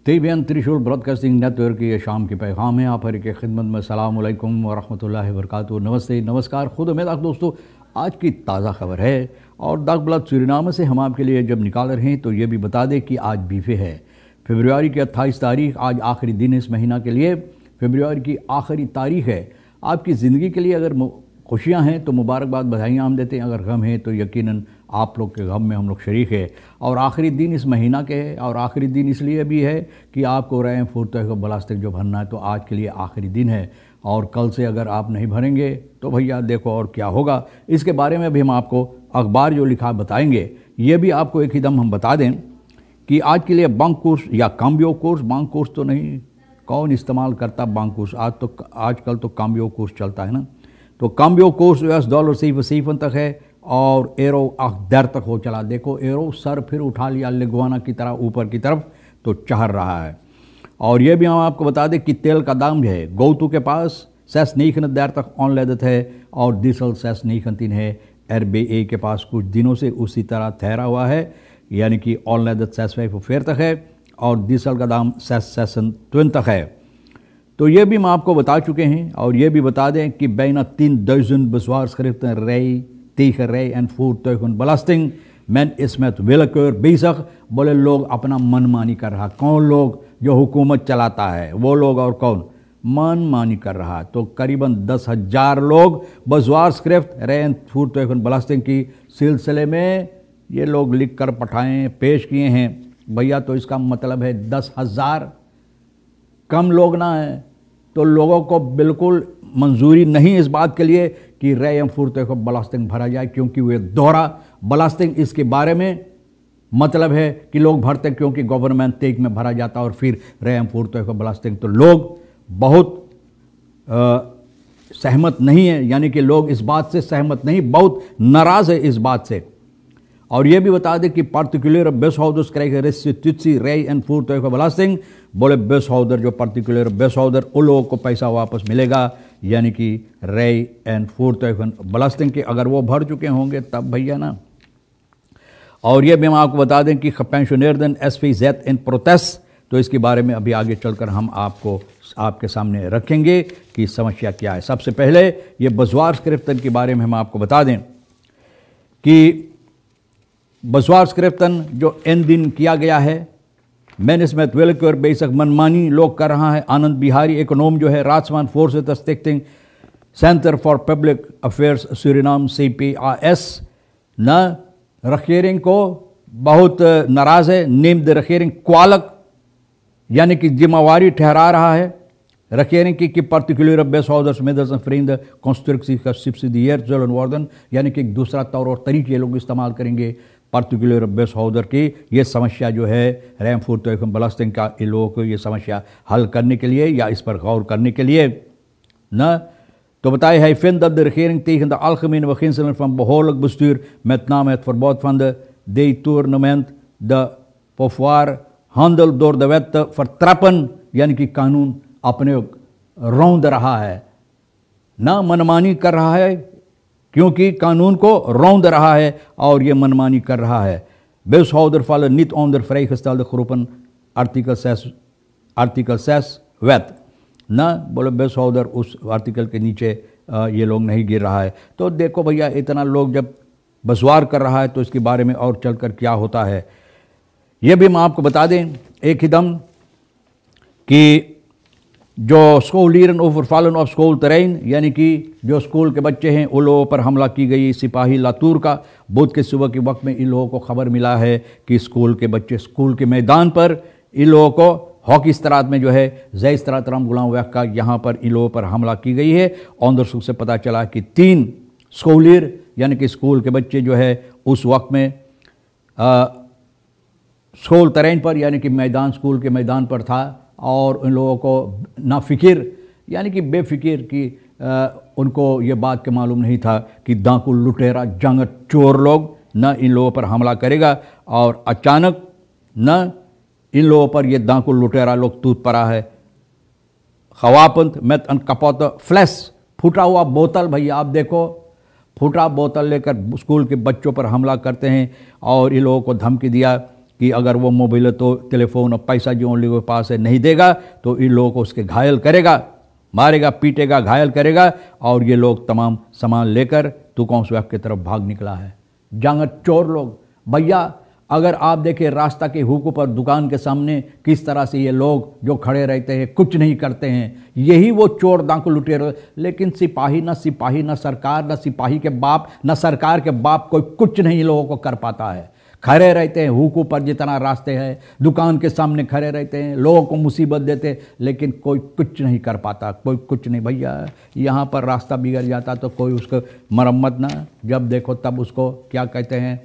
तेबियन त्रिशूल broadcasting network की ये शाम की पैगाम है। आप हर की खिदमत में सलाम अलैकुम व रहमतुल्लाहि व बरकातुहू। नमस्ते, नमस्कार। खुद उम्मीद दोस्तों, आज की ताज़ा खबर है और दागबलाद सूरीनाम से हम आपके लिए जब निकाल रहे हैं तो ये भी बता दें कि आज बीफे है, फरवरी की 28 तारीख, आज आखिरी दिन इस महीना के लिए। फरवरी की आखिरी तारीख है। आपकी ज़िंदगी के लिए अगर खुशियाँ हैं तो मुबारकबाद, बधाइयाँ हम देते हैं। अगर गम है तो यकीनन आप लोग के गम में हम लोग शरीक है। और आखिरी दिन इस महीना के है, और आखिरी दिन इसलिए भी है कि आपको रहे फुर्ते को बलास्तिक जो भरना है, तो आज के लिए आखिरी दिन है। और कल से अगर आप नहीं भरेंगे तो भैया देखो और क्या होगा। इसके बारे में भी हम आपको अखबार जो लिखा बताएंगे। ये भी आपको एक ही दम हम बता दें कि आज के लिए बैंक कोर्स या काम्बियो कोर्स, बैंक कोर्स तो नहीं, कौन इस्तेमाल करता बैंक कोर्स, आजकल तो काम्बियो कोर्स चलता है ना। तो काम्बियो कोर्स $US सिफर तक है और एरो दर तक हो चला। देखो एरो सर फिर उठा लिया लेगुआना की तरह ऊपर की तरफ, तो चढ़ रहा है। और ये भी हम आपको बता दें कि तेल का दाम जो है गौतू के पास $6 दर तक ऑनलेदत है और डीजल $6 है। RBA के पास कुछ दिनों से उसी तरह ठहरा हुआ है, यानी कि ऑनलेदत $6 तक है और डीजल का दाम $6 तक है। तो ये भी हम आपको बता चुके हैं। और ये भी बता दें कि बैना 3 डजन बसवार खरीदते रई तीख रई एंड फूड तो बलास्टिंग मैन इसमें विलकर बेसक बोले लोग अपना मनमानी कर रहा। कौन लोग? जो हुकूमत चलाता है वो लोग, और कौन मनमानी कर रहा। तो करीबन 10,000 लोग बसवार स्क्रिप्ट रे एंड फूड तो बलास्टिंग की सिलसिले में ये लोग लिख कर पठाएँ पेश किए हैं भैया। तो इसका मतलब है 10,000 कम लोग ना है, तो लोगों को बिल्कुल मंजूरी नहीं इस बात के लिए कि रैम फुर्ते को बलास्टिंग भरा जाए, क्योंकि वे दोहरा बलास्टिंग इसके बारे में मतलब है कि लोग भरते क्योंकि गवर्नमेंट तेज में भरा जाता और फिर रैम फुर्ते को बलास्टिंग। तो लोग बहुत सहमत नहीं है, यानी कि लोग इस बात से सहमत नहीं, बहुत नाराज़ है इस बात से। और ये भी बता दें कि पार्टिकुलर बेस हाउडर्स करेगा रेस्टिट्यूसी रे एंड फूड तो बलास्टिंग बोले बेस हाउडर जो पार्टिकुलर बेस हाउडर उन लोगों को पैसा वापस मिलेगा, यानी कि रे एंड फूड तो बलास्टिंग के अगर वो भर चुके होंगे तब भैया ना। और ये भी हम आपको बता दें कि पेंशनर SVZ इन प्रोटेस्ट, तो इसके बारे में अभी आगे चलकर हम आपके सामने रखेंगे कि समस्या क्या है। सबसे पहले ये बसवार स्क्रिप्टन के बारे में हम आपको बता दें कि बसवार स्क्रिप्टन जो इन दिन किया गया है, मैंने इसमें वेलकर बेसक मनमानी लोग कर रहा है। आनंद बिहारी इकोनॉम जो है राजमान फोर्स स्टिक्टिंग centre for public affairs Suriname CPAS न रखेरिंग को बहुत नाराज़ है। नेम द रखेरिंग क्वालक, यानी कि जिम्मेवारी ठहरा रहा है रखेरिंग की पर्टिकुलर बेस हाउडर्स में फ्रेंड कॉन्स्ट्रक्सी का सब्सिडियर जलन वर्धन, यानी कि एक दूसरा तौर और तरीके लोग इस्तेमाल करेंगे पार्टिकुलर बेस हाउडर की। ये समस्या जो है रैम फूड तो बलास्टिंग का इन लोगों को ये समस्या हल करने के लिए या इस पर गौर करने के लिए न, तो बताए है फिन द regering tegen de algemene beginselen van behoorlijk bestuur met name het verbod van de detournement de pouvoir handel door de wet te vertrappen, यानी कि कानून अपने रौंद रहा है, ना मनमानी कर रहा है, क्योंकि कानून को रौंद रहा है और ये मनमानी कर रहा है। Beeshouder vallen niet onder vrijgestelde groepen article 6 wet ना, बोले बेसहाउदर उस आर्टिकल के नीचे ये लोग नहीं गिर रहा है। तो देखो भैया, इतना लोग जब बसवार कर रहा है तो इसके बारे में और चलकर क्या होता है ये भी हम आपको बता दें एक ही दम कि जो स्कूलियन ओवरफॉलन ऑफ स्कूल terrein, यानी कि जो स्कूल के बच्चे हैं उन लोगों पर हमला की गई। सिपाही लातूर का बुध के सुबह के वक्त में इन लोगों को खबर मिला है कि स्कूल के बच्चे स्कूल के मैदान पर इन लोगों को हॉकी स्त्रात में जो है जय स्त्रात राम गुलाम वैक का यहाँ पर इन लोगों पर हमला की गई है। ऑन द सुख से पता चला कि 3 स्कूलियर यानी कि स्कूल के बच्चे जो है उस वक्त में स्कूल terrain पर यानी कि मैदान, स्कूल के मैदान पर था और उन लोगों को नाफिकिर यानी कि बेफिकिर कि उनको ये बात के मालूम नहीं था कि डाकू लुटेरा जंगट चोर लोग न इन लोगों पर हमला करेगा। और अचानक न इन लोगों पर ये डाकू लुटेरा लोग टूट पड़ा है। खवापंत met een kapotte फ्लैश, फूटा हुआ बोतल, भैया आप देखो फूटा बोतल लेकर स्कूल के बच्चों पर हमला करते हैं और इन लोगों को धमकी दिया कि अगर वो मोबाइल तो टेलीफोन और पैसा जो उन लोगों के पास है नहीं देगा तो इन लोगों को उसके घायल करेगा, मारेगा, पीटेगा, घायल करेगा। और ये लोग तमाम सामान लेकर तुकोंसवैक की तरफ भाग निकला है। जांगत चोर लोग भैया, अगर आप देखें रास्ता के हुक्म पर दुकान के सामने किस तरह से ये लोग जो खड़े रहते हैं कुछ नहीं करते हैं, यही वो चोर डाकू लुटेरे। लेकिन सिपाही न सरकार, न सिपाही के बाप, न सरकार के बाप, कोई कुछ नहीं लोगों को कर पाता है। खड़े रहते हैं हुक्म पर, जितना रास्ते हैं दुकान के सामने खड़े रहते हैं, लोगों को मुसीबत देते हैं, लेकिन कोई कुछ नहीं कर पाता, कोई कुछ नहीं। भैया यहाँ पर रास्ता बिगड़ जाता तो कोई उसको मरम्मत ना, जब देखो तब उसको क्या कहते हैं,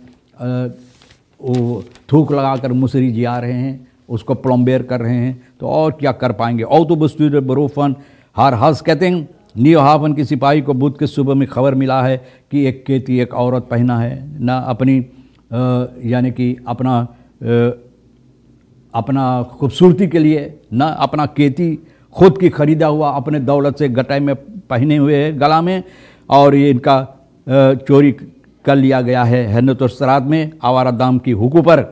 वो थूक लगाकर मुसरी जिया रहे हैं, उसको प्लम्बेर कर रहे हैं, तो और क्या कर पाएंगे। औतुबस्तूर बरूफन हार हस कहते हैं न्यू हाफन की सिपाही को बुध के सुबह में खबर मिला है कि एक केती एक औरत पहना है, ना अपनी यानी कि अपना खूबसूरती के लिए, ना अपना केती खुद की खरीदा हुआ अपने दौलत से गटाई में पहने हुए है गला में, और ये इनका चोरी कर लिया गया है हैनतुसरात में आवारा दाम की हुकू पर।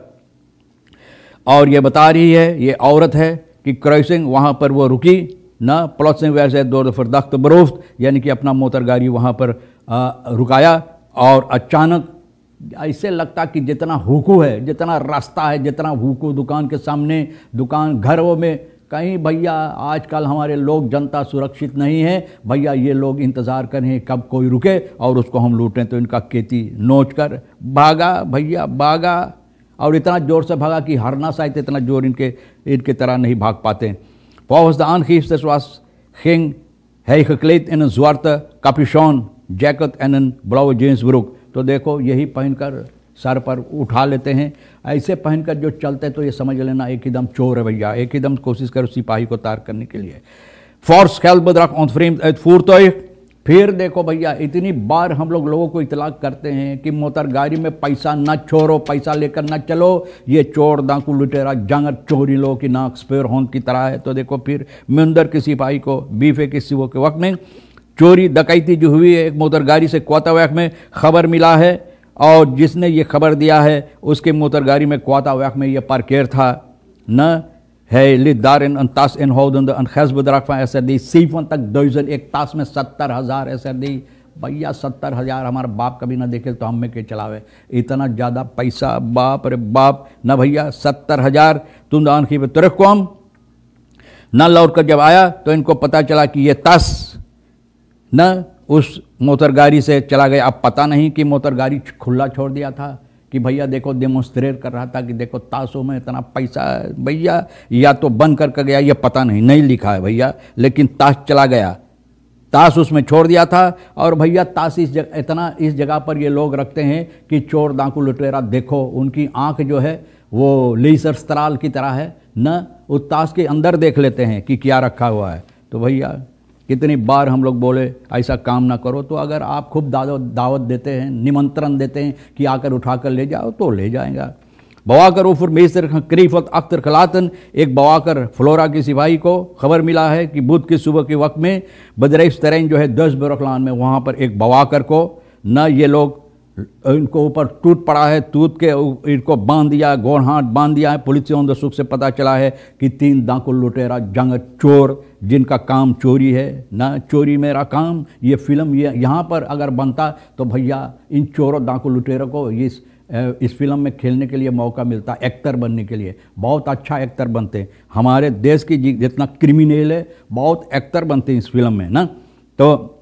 और ये बता रही है ये औरत है कि क्रॉसिंग वहाँ पर वो रुकी ना, प्लॉसिंग वैसे दो दफर दख्त बरोफ्त, यानी कि अपना मोटर गाड़ी वहाँ पर रुकाया, और अचानक ऐसे लगता कि जितना हुकू है, जितना रास्ता है, जितना हुकू दुकान के सामने, दुकान घरों में, कहीं भैया आजकल हमारे लोग जनता सुरक्षित नहीं है। भैया ये लोग इंतज़ार करें कब कोई रुके और उसको हम लूटें, तो इनका खेती नोच कर भागा भैया, भागा, और इतना ज़ोर से भागा कि हरना शायद इतना ज़ोर इनके तरह नहीं भाग पाते। Volgens de aangiftes ging hij gekleed in een zwarte capuchon jacket एंड एन ब्लाउ जींस ब्रुक। तो देखो यही पहनकर सर पर उठा लेते हैं, ऐसे पहनकर जो चलते तो ये समझ लेना एक एकदम चोर है भैया, एक एकदम कोशिश करो सिपाही को तार करने के लिए। फोर्स खेलबद्रक ऑनफ्रेम्ड एट फूरतोय। फिर देखो भैया इतनी बार हम लोगों को इतलाक करते हैं कि मोटर गाड़ी में पैसा न छोड़ो, पैसा लेकर न चलो, ये चोर डाकू लुटेरा जंगर चोरी लोगों की नाक स्पेयर होन की तरह है। तो देखो फिर मिंदर के सिपाही को बीफे के सिवो के वक्त में चोरी डकैती जो हुई है एक मोटर गाड़ी से क्वातावैक में खबर मिला है, और जिसने ये खबर दिया है उसके मोटर गाड़ी में क्वातावैक में ये पार्केर था न है लिदार इन तास इन होदंद अन खैस बदराक ऐसा दी सीफन तक 2000 एक तास में 70,000 ऐसा दी। भैया 70,000 हमारा बाप कभी ना देखे तो हमें के चलावे, इतना ज़्यादा पैसा, बाप रे बाप न भैया। 70,000 तुम दान की तुरक कौम न लौट कर जब आया तो इनको पता चला कि ये तास न उस मोटर गाड़ी से चला गया। अब पता नहीं कि मोटर गाड़ी खुला छोड़ दिया था कि भैया देखो डेमोन्स्ट्रेट कर रहा था कि देखो ताशों में इतना पैसा है भैया, या तो बंद करके गया, ये पता नहीं लिखा है भैया, लेकिन ताश चला गया, ताश उसमें छोड़ दिया था। और भैया ताश इस जगह पर ये लोग रखते हैं कि चोर डाकू लुटेरा देखो उनकी आंख जो है वो लेजर स्त्राल की तरह है न, उस ताश के अंदर देख लेते हैं कि क्या रखा हुआ है। तो भैया कितनी बार हम लोग बोले ऐसा काम ना करो, तो अगर आप खूब दावत देते हैं, निमंत्रण देते हैं कि आकर उठाकर ले जाओ तो ले जाएगा। बवाकर उफर मेसर करीफत अख्तर खलातन, एक बवाकर फ्लोरा की सिपाही को खबर मिला है कि बुध की सुबह के वक्त में बदरैफ तरेन जो है 10 बरखलान में, वहाँ पर एक बवाकर को न ये लोग इनको ऊपर टूट पड़ा है, टूट के इनको बांध दिया, गोड़ हाथ बांध दिया है। पुलिस ऑन द सुख से पता चला है कि 3 डाकू लुटेरा जंग चोर जिनका काम चोरी है ना, चोरी मेरा काम। ये फिल्म ये यहाँ पर अगर बनता तो भैया इन चोरों डाकू लुटेरों को इस फिल्म में खेलने के लिए मौका मिलता, एक्टर बनने के लिए बहुत अच्छा एक्टर बनते। हमारे देश की जितना क्रिमिनल है बहुत एक्टर बनते हैं इस फिल्म में ना। तो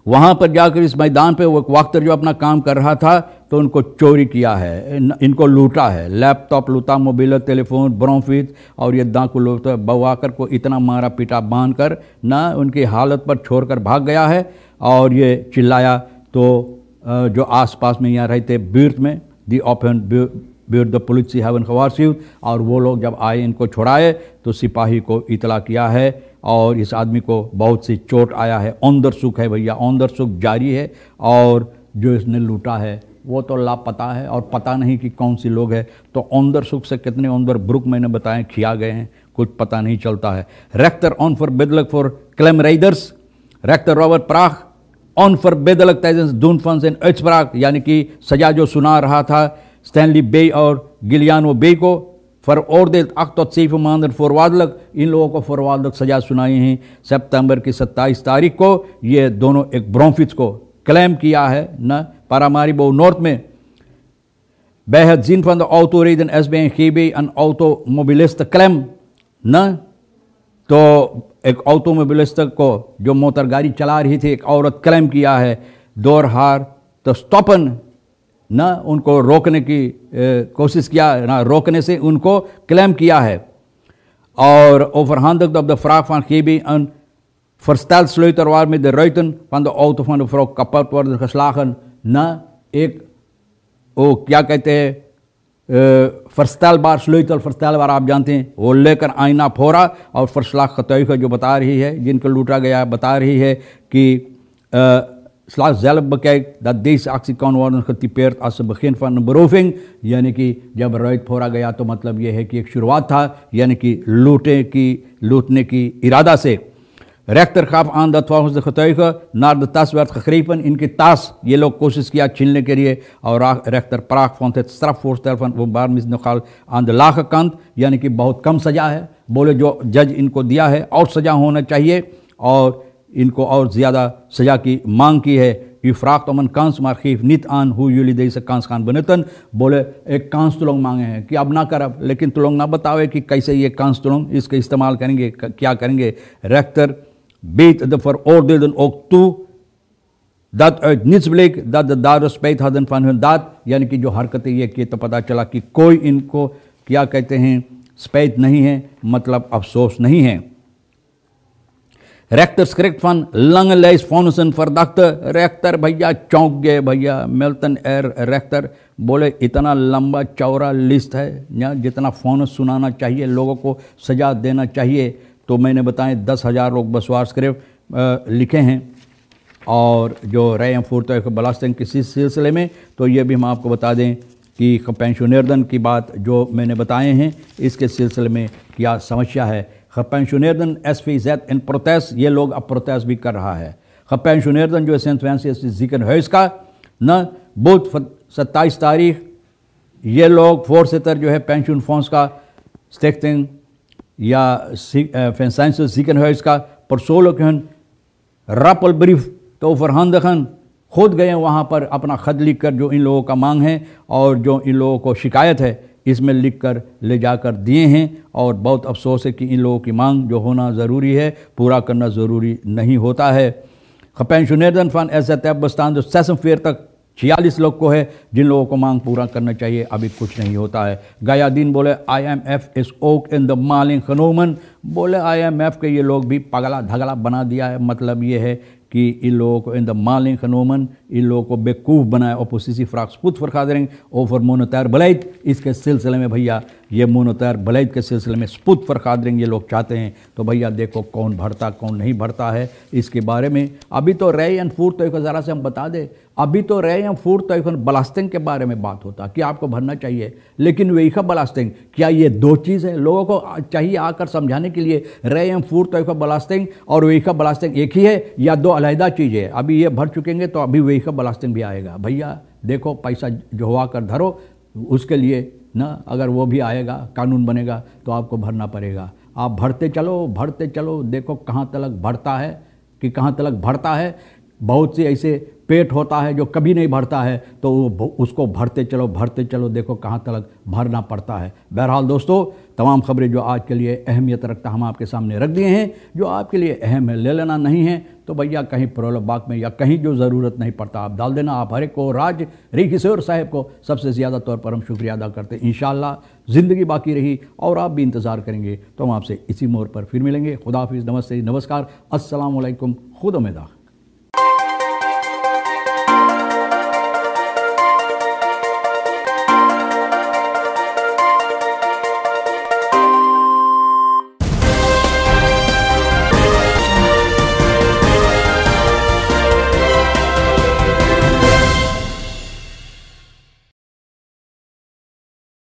वहाँ पर जाकर इस मैदान पे वो वक्त जो अपना काम कर रहा था तो उनको चोरी किया है, इनको लूटा है, लैपटॉप लूटा, मोबाइल, टेलीफोन, ब्रोंफिट, और ये डाकू लूटा बवाकर को इतना मारा पीटा बांध कर ना उनकी हालत पर छोड़कर भाग गया है। और ये चिल्लाया तो जो आसपास में यहाँ रहते बीर्थ में दी ओपन बीर्थ द पुलिस हैवन खवारसिव, और वो लोग जब आए इनको छुड़ाए तो सिपाही को इतला किया है और इस आदमी को बहुत सी चोट आया है। औंदर सुख है भैया, औंदर सुख जारी है, और जो इसने लूटा है वो तो लापता है और पता नहीं कि कौन सी लोग है। तो औंदर सुख से कितने औंदर ब्रुक मैंने बताए खिया गए हैं, कुछ पता नहीं चलता है। रेक्टर ऑन फॉर बेदलक फॉर क्लेम राइडर्स, रेक्टर रॉबर्ट प्राख ऑन फॉर बेदलक टाइजन्स दून फंस इन एच प्राख, यानी कि सजा जो सुना रहा था स्टैनली बे और गिलियानो बे को फरओर्देल अख्त सैफ मानदर फरवादलक, इन लोगों को फरवादलक सजा सुनाई हैं सितंबर की 27 तारीख को। ये दोनों एक ब्रोंफिस को क्लेम किया है न पारामारिबो नॉर्थ में bij het zien van de autoreden SBNGB een automobilist klem न तो एक ऑटोमोबिलिस्ट को जो मोटर गाड़ी चला रही थी एक औरत क्लेम किया है दोरहार तो स्टॉपन न उनको रोकने की कोशिश किया ना, रोकने से उनको क्लेम किया है। और overhandigd op de vraag van GB een verstelsleutel waarmee de ruiten van de auto van de vrouw kapot worden geslagen न एक वो क्या कहते हैं फरस्तालबार स्लुइतल फरस्तालबार आप जानते हैं, वो लेकर आईना फोड़ा और फरसलाख खतौई जो बता रही है जिनको लूटा गया बता रही है कि slag zelf bekijkt dat deze actie kan worden getypeerd als het begin van een beroving, यानी कि जब रुit फोड़ा गया तो मतलब ये है कि एक शुरुआत था, यानी कि लूटने की इरादा से। Rechter gaf aan dat volgens de getuige naar de tas werd gegrepen, इनकी tas ये लोग कोशिश किया छीनने के लिए। और rechter Praag vond het strafvoorstel van openbaar misnogal aan de lage kant, यानी कि बहुत कम सजा है। बोले जो जज इनको दिया है और सजा होना चाहिए और इनको और ज़्यादा सजा की मांग की है। U vraagt om een kans, maar geef niet aan hoe jullie deze kans gaan benutten। बोले एक कांस तुलंग मांगे हैं कि अब ना कर, लेकिन तुलंग ना बतावे कि कैसे ये कांस तुलंग इसका इस्तेमाल करेंगे, क्या करेंगे। rechter beet de veroordeelden ook toe dat uit niets bleek dat de daders spijt hadden van hun daad, यानी कि जो हरकतें ये किए तो पता चला कि कोई इनको क्या कहते हैं spijt नहीं है, मतलब अफसोस नहीं है। rechter schrikt van lange lijst vonnissen verdachte। rechter भैया चौंक गए भैया, मिल्टन एर rechter बोले इतना लंबा चौड़ा लिस्ट है या जितना फोनस सुनाना चाहिए, लोगों को सजा देना चाहिए, तो मैंने बताएं 10,000 लोग बसवार स्क्रिप्ट लिखे हैं। और जो रैम फूरतो के बलास्टिंग किसी सिलसिले में, तो ये भी हम आपको बता दें कि पेंशनर्दन की बात जो मैंने बताए हैं इसके सिलसिले में क्या समस्या है। पेंशनर्दन SVZ इन प्रोटेस्ट, ये लोग अब प्रोटेस्ट भी कर रहा है। पेंशनर्दन जो है सेंट फ्रांसिस जिकन हैस का न बुध 27 तारीख ये लोग voorzitter जो है पेंशन फंड्स का स्टिchting या Vincentius ziekenhuis का persoonlijk hun rappelbrief तो overhandigen, खुद गए वहाँ पर अपना ख़त लिख कर जो इन लोगों का मांग है और जो इन लोगों को शिकायत है इसमें लिख कर ले जाकर दिए हैं। और बहुत अफसोस है कि इन लोगों की मांग जो होना ज़रूरी है पूरा करना ज़रूरी नहीं होता है। gepensioneerden van SZF bestaan dus 46 46 लोग को है जिन लोगों को मांग पूरा करना चाहिए, अभी कुछ नहीं होता है। गयादीन बोले IMF इस ओक इन द मालिंग खनोमन, बोले IMF के ये लोग भी पगला धगला बना दिया है। मतलब ये है कि इन लोगों को इन द मालिंग खनोमन, इन लोगों को बेवकूफ़ बनाया। ओपोजिसी फ्राक स्पुत फरखादरिंग ओवर मोनोतैर बलैद, इसके सिलसिले में भैया ये मोनोतैर बलैद के सिलसिले में स्पुत फरखादरिंग ये लोग चाहते हैं। तो भैया देखो कौन भरता कौन नहीं भरता है इसके बारे में। अभी तो रे एंड फूड तो ज़रा से हम बता दें, अभी तो रे एंड फूड तो बलास्टिंग के बारे में बात होता कि आपको भरना चाहिए, लेकिन वेखा बलास्टिंग क्या ये दो चीज़ है? लोगों को चाहिए आकर समझाने के लिए रे एंड फूड तो बलास्टिंग और वेखा बलास्टिंग एक ही है या दो अलहदा चीज़ है। अभी ये भर चुकेंगे तो अभी वेखा बलास्टिंग भी आएगा। भैया देखो पैसा जोवा कर धरो, उसके लिए ना अगर वो भी आएगा कानून बनेगा तो आपको भरना पड़ेगा। आप भरते चलो, देखो कहाँ तक भरता है कि कहाँ तक भरता है। बहुत सी ऐसे पेट होता है जो कभी नहीं भरता है, तो उसको भरते चलो, देखो कहाँ तक भरना पड़ता है। बहरहाल दोस्तों, तमाम खबरें जो आज के लिए अहमियत रखता हम आपके सामने रख दिए हैं। जो आपके लिए अहम है ले लेना, नहीं है तो भैया कहीं प्रोलब बाग में या कहीं जो ज़रूरत नहीं पड़ता आप डाल देना। आप हर एक को राज री किशोर साहब को सबसे ज़्यादा तौर पर हम शुक्रिया अदा करते हैं। इंशाअल्लाह ज़िंदगी बाकी रही और आप भी इंतज़ार करेंगे तो हम आपसे इसी मोड़ पर फिर मिलेंगे। खुदा हाफिज़, नमस्ते, नमस्कार, अस्सलाम वालेकुम, खुद उम्मीद।